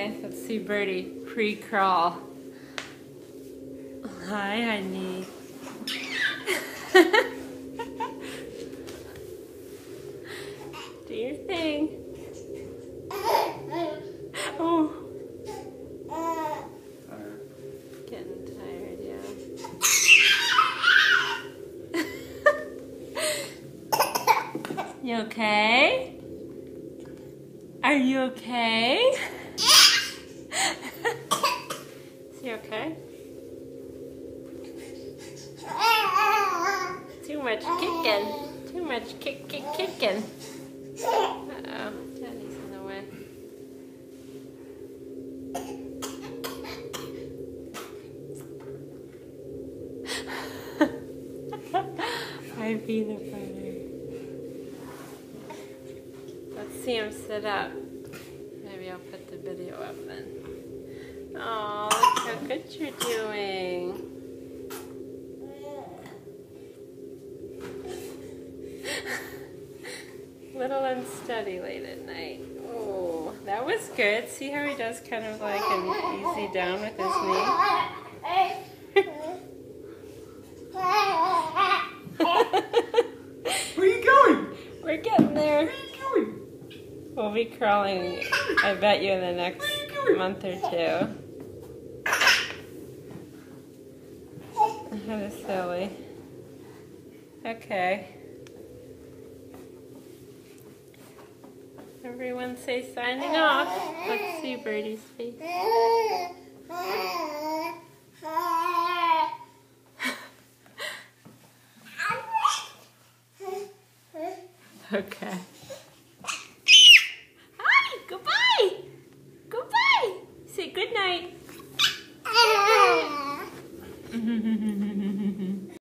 Okay, let's see Birdie pre-crawl. Hi, honey. Do your thing. Oh. Getting tired, yeah. You okay? Are you okay? Is he okay? Too much kicking. Too much kicking. Uh-oh, Daddy's in the way. Hi, peanut butter. Let's see him sit up. Maybe I'll put the video up then. Oh, look how good you're doing. Little unsteady late at night. Oh, that was good. See how he does kind of like an easy down with his knee? Where are you going? We're getting there. Where are you going? We'll be crawling, I bet you, in the next month or two. That is silly. Okay. Everyone say signing off. Let's see Birdie's face. Okay.